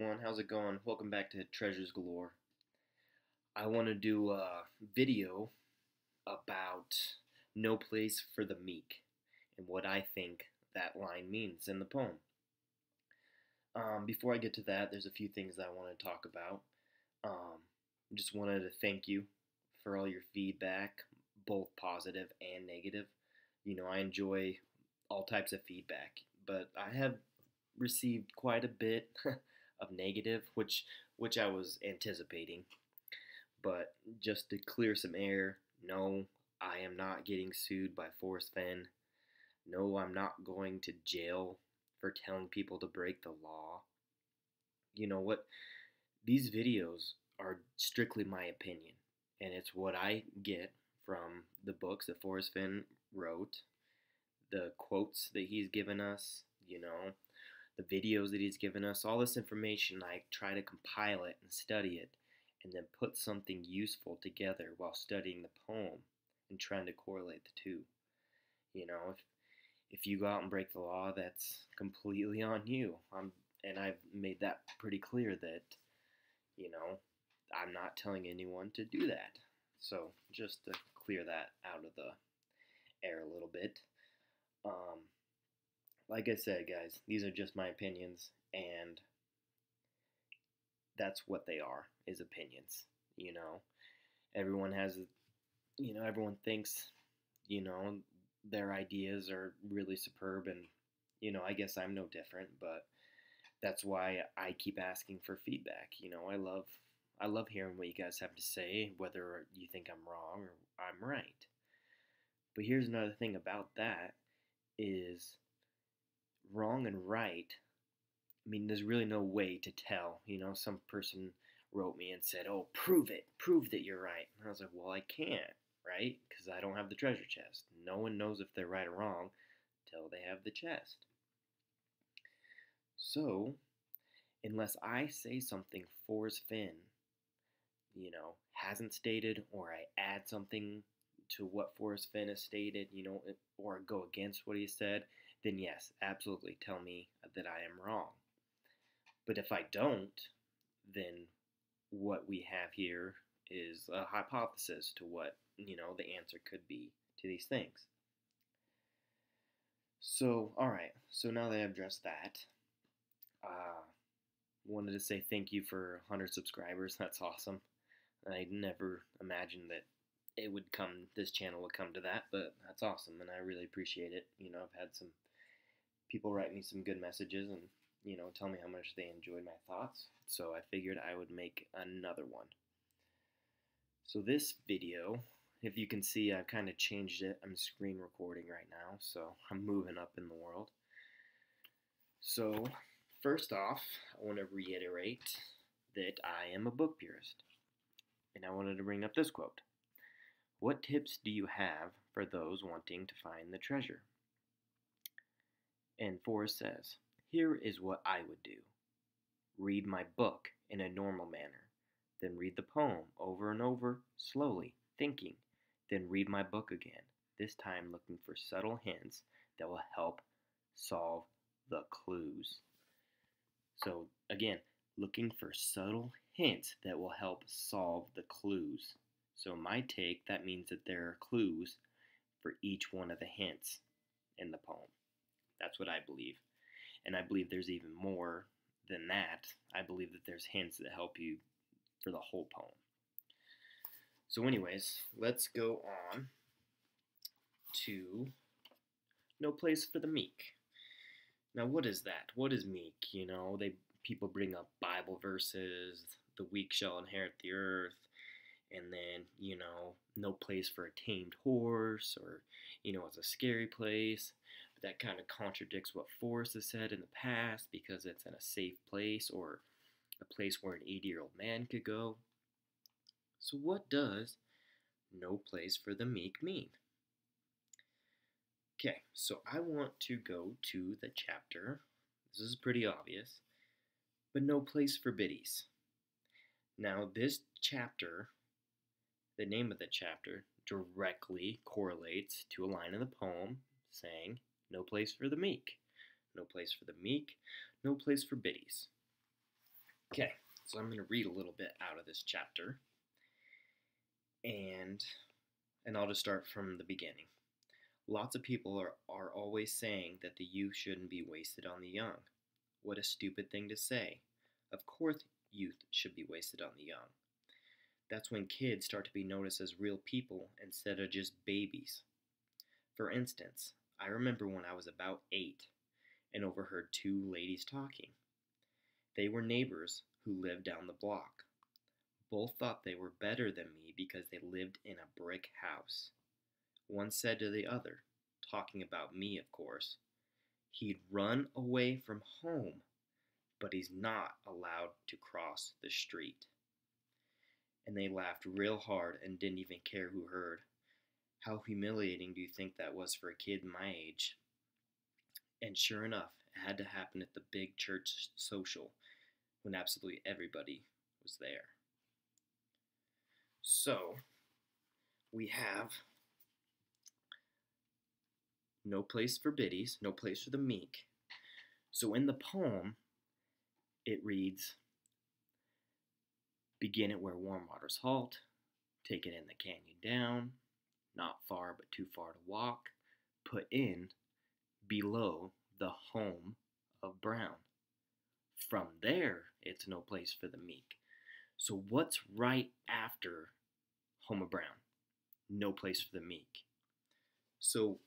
Everyone, how's it going? Welcome back to Treasures Galore. I want to do a video about No Place for the Meek and what I think that line means in the poem. Before I get to that, there's a few things that I want to talk about. Just wanted to thank you for all your feedback, both positive and negative. I enjoy all types of feedback, but I have received quite a bit of negative, which I was anticipating. But just to clear some air, no, I am not getting sued by Forrest Fenn. No, I'm not going to jail for telling people to break the law. You know what? These videos are strictly my opinion, and it's what I get from the books that Forrest Fenn wrote, the quotes that he's given us, the videos that he's given us, all this information. I try to compile it and study it, and then put something useful together while studying the poem and trying to correlate the two. If you go out and break the law, that's completely on you. And I've made that pretty clear that, I'm not telling anyone to do that. So just to clear that out of the air a little bit. Like I said, guys, these are just my opinions, and that's what they are, is opinions. Everyone has, everyone thinks, their ideas are really superb, and, I guess I'm no different, but that's why I keep asking for feedback. I love hearing what you guys have to say, whether you think I'm wrong or I'm right. But here's another thing about that is wrong and right. I mean, there's really no way to tell. Some person wrote me and said, "Oh, prove it. Prove that you're right." And I was like, "Well, I can't, right? Because I don't have the treasure chest. No one knows if they're right or wrong until they have the chest." So, unless I say something Forrest Fenn, hasn't stated, or I add something to what Forrest Fenn has stated, or go against what he said, then yes, absolutely tell me that I am wrong. But if I don't, then what we have here is a hypothesis to what, the answer could be to these things. So, alright, so now that I've addressed that, wanted to say thank you for 100 subscribers. That's awesome. I never imagined that this channel would come to that, but that's awesome, and I really appreciate it. I've had some people write me some good messages and, tell me how much they enjoyed my thoughts, so I figured I would make another one. So this video, if you can see, I've kind of changed it. I'm screen recording right now, so I'm moving up in the world. So, first off, I want to reiterate that I am a book purist, and I wanted to bring up this quote. "What tips do you have for those wanting to find the treasure?" And Forrest says, "Here is what I would do. Read my book in a normal manner. Then read the poem over and over, slowly, thinking. Then read my book again, this time looking for subtle hints that will help solve the clues." So, again, looking for subtle hints that will help solve the clues. So my take, that means that there are clues for each one of the hints in the poem. That's what I believe. And I believe there's even more than that. I believe that there's hints that help you for the whole poem. So anyways, let's go on to No Place for the Meek. Now, what is that? What is meek? People bring up Bible verses, the weak shall inherit the earth, and then, no place for a tamed horse, or, it's a scary place. But that kind of contradicts what Forrest has said in the past, because it's in a safe place, or a place where an 80-year-old man could go. So what does no place for the meek mean? Okay, so I want to go to the chapter. This is pretty obvious. But no place for biddies. Now, this chapter, the name of the chapter, directly correlates to a line in the poem saying, "No place for the meek. No place for the meek. No place for biddies." Okay, so I'm going to read a little bit out of this chapter, and I'll just start from the beginning. Lots of people are always saying that the youth shouldn't be wasted on the young. What a stupid thing to say. Of course youth should be wasted on the young. That's when kids start to be noticed as real people instead of just babies. For instance, I remember when I was about 8 and overheard two ladies talking. They were neighbors who lived down the block. Both thought they were better than me because they lived in a brick house. One said to the other, talking about me, of course, he'd run away from home, but he's not allowed to cross the street. And they laughed real hard and didn't even care who heard. How humiliating do you think that was for a kid my age? And sure enough, it had to happen at the big church social when absolutely everybody was there. So, we have no place for biddies, no place for the meek. So in the poem, it reads, begin it where warm waters halt, take it in the canyon down, not far but too far to walk, put in, below the home of Brown. From there, it's no place for the meek. So what's right after home of Brown? No place for the meek. So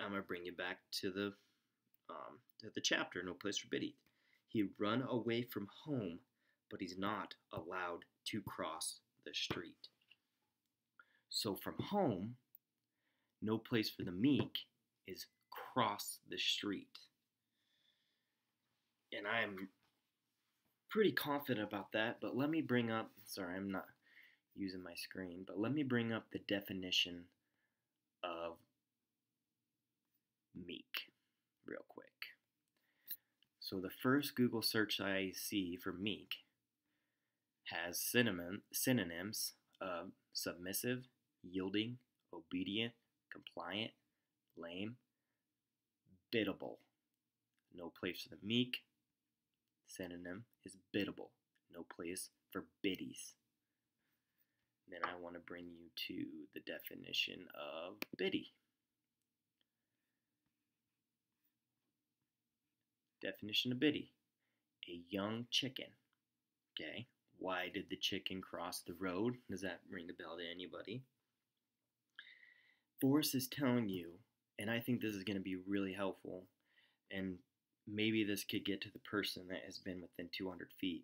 I'm going to bring you back to the chapter, no place for biddies. He'd run away from home, but he's not allowed to cross the street. So from home, no place for the meek is cross the street. And I'm pretty confident about that, but let me bring up, sorry, I'm not using my screen, but let me bring up the definition of meek real quick. So the first Google search I see for meek has synonyms of submissive, yielding, obedient, compliant, lame, biddable. No place for the meek. Synonym is biddable. No place for biddies. Then I want to bring you to the definition of biddy. Definition of biddy. A young chicken. Okay. Why did the chicken cross the road? Does that ring a bell to anybody? Forrest is telling you, and I think this is going to be really helpful, and maybe this could get to the person that has been within 200 feet.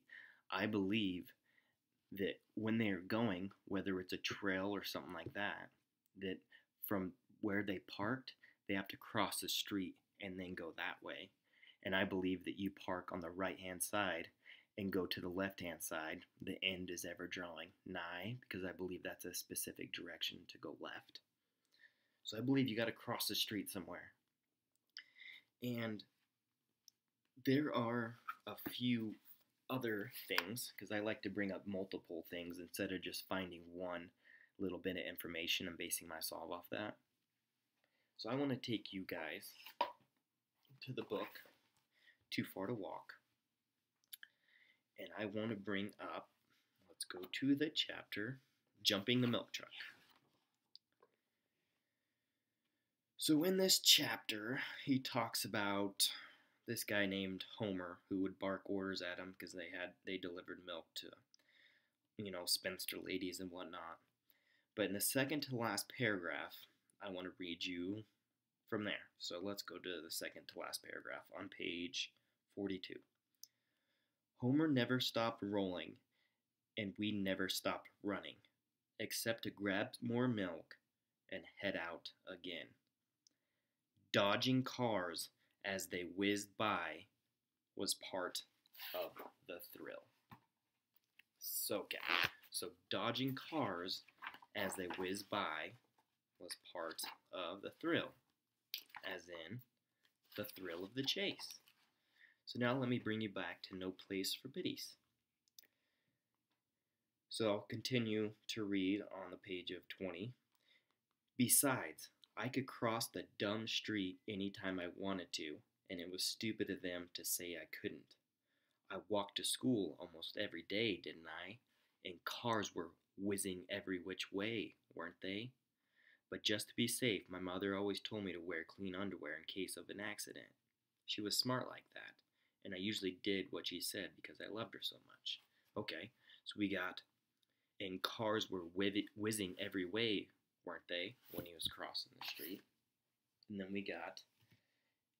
I believe that when they are going, whether it's a trail or something like that, that from where they parked, they have to cross the street and then go that way. And I believe that you park on the right-hand side and go to the left-hand side. The end is ever drawing nigh, because I believe that's a specific direction to go left. So I believe you got to cross the street somewhere. And there are a few other things, because I like to bring up multiple things instead of just finding one little bit of information and basing myself off that. So I want to take you guys to the book, Too Far to Walk. And I want to bring up, let's go to the chapter, Jumping the Milk Truck. So in this chapter, he talks about this guy named Homer who would bark orders at him because they delivered milk to, spinster ladies and whatnot. But in the second to last paragraph, I want to read you from there. So let's go to the second to last paragraph on page 42. Homer never stopped rolling, and we never stopped running, except to grab more milk and head out again. Dodging cars as they whizzed by was part of the thrill. So dodging cars as they whizzed by was part of the thrill, as in the thrill of the chase. So now let me bring you back to No Place for Biddies. So I'll continue to read on the page of 20. Besides, I could cross the dumb street anytime I wanted to, and it was stupid of them to say I couldn't. I walked to school almost every day, didn't I? And cars were whizzing every which way, weren't they? But just to be safe, my mother always told me to wear clean underwear in case of an accident. She was smart like that, and I usually did what she said because I loved her so much. Okay, so we got, and cars were whizzing every way, weren't they, when he was crossing the street? And then we got,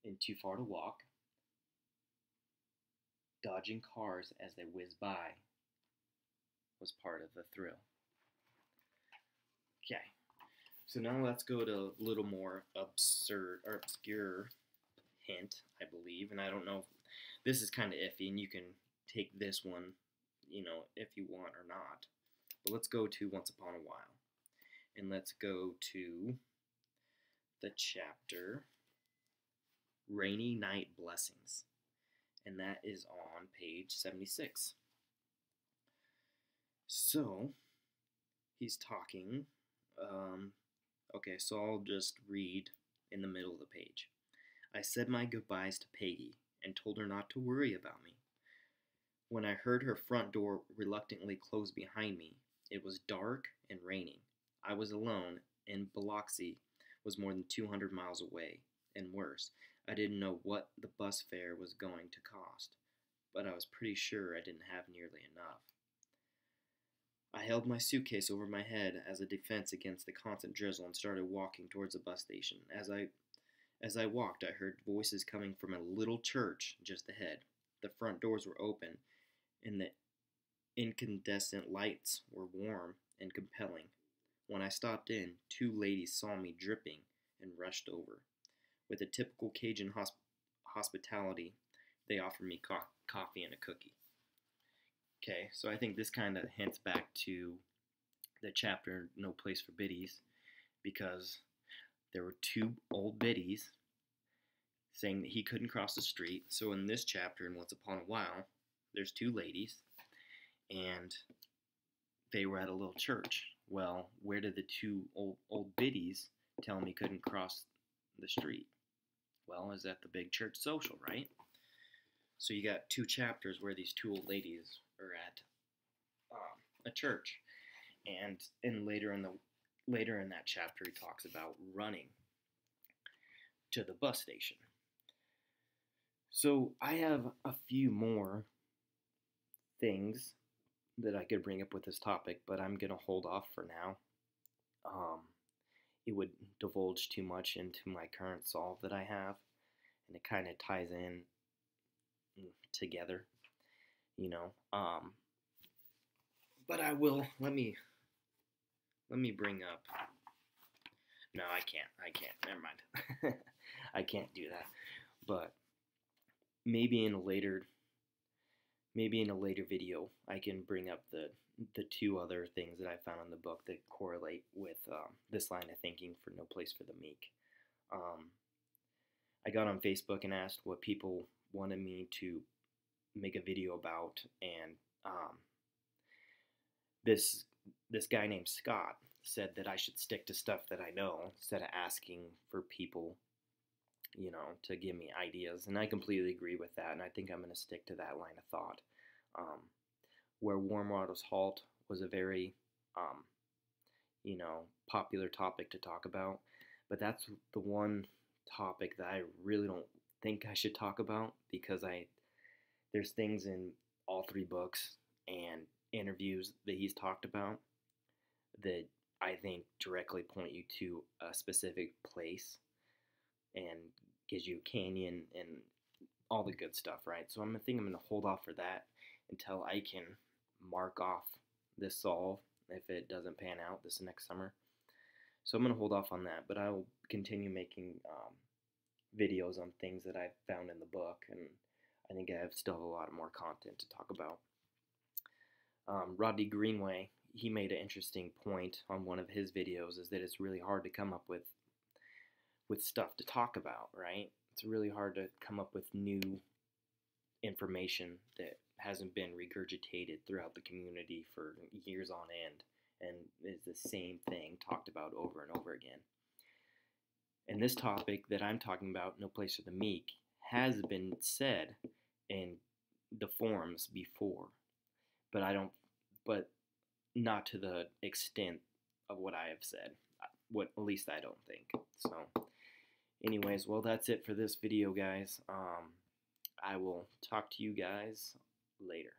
in Too Far to Walk, dodging cars as they whiz by was part of the thrill. Okay, so now let's go to a little more absurd or obscure hint, I believe, and I don't know. This is kind of iffy, and you can take this one, if you want or not. But let's go to Once Upon a While, and let's go to the chapter Rainy Night Blessings, and that is on page 76. So, he's talking, okay, so I'll just read in the middle of the page. I said my goodbyes to Peggy and told her not to worry about me. When I heard her front door reluctantly close behind me, it was dark and raining. I was alone, and Biloxi was more than 200 miles away, and worse, I didn't know what the bus fare was going to cost, but I was pretty sure I didn't have nearly enough. I held my suitcase over my head as a defense against the constant drizzle and started walking towards the bus station. As I walked, I heard voices coming from a little church just ahead. The front doors were open, and the incandescent lights were warm and compelling. When I stopped in, two ladies saw me dripping and rushed over. With a typical Cajun hospitality, they offered me coffee and a cookie. Okay, so I think this kind of hints back to the chapter No Place for Biddies, because there were two old biddies saying that he couldn't cross the street. So in this chapter, in Once Upon a While, there's two ladies, and they were at a little church. Well, where did the two old biddies tell him he couldn't cross the street? Well, is at the big church social, right? So you got two chapters where these two old ladies are at a church, and later in that chapter he talks about running to the bus station. So I have a few more things that I could bring up with this topic, but I'm gonna hold off for now. It would divulge too much into my current solve that I have, and it kind of ties in together, But I will. Let me bring up. No, I can't. Never mind. I can't do that. But maybe in a later video, I can bring up the two other things that I found in the book that correlate with this line of thinking for No Place for the Meek. I got on Facebook and asked what people wanted me to make a video about, and this guy named Scott said that I should stick to stuff that I know instead of asking for people, to give me ideas. And I completely agree with that, and I think I'm going to stick to that line of thought. Where warm waters halt was a very, popular topic to talk about, but that's the one topic that I really don't think I should talk about, because there's things in all three books and interviews that he's talked about that I think directly point you to a specific place and gives you a canyon and all the good stuff, right? So I'm going to hold off for that until I can mark off this solve if it doesn't pan out this next summer. So I'm going to hold off on that, but I will continue making videos on things that I've found in the book, and I think I still have a lot more content to talk about. Rodney Greenway, he made an interesting point on one of his videos, is that it's really hard to come up with stuff to talk about, right? It's really hard to come up with new information that hasn't been regurgitated throughout the community for years on end, and is the same thing talked about over and over again. And this topic that I'm talking about, No Place for the Meek, has been said in the forums before, but I don't, but not to the extent of what I have said. What, at least I don't think. So, anyways, well, that's it for this video, guys. I will talk to you guys later.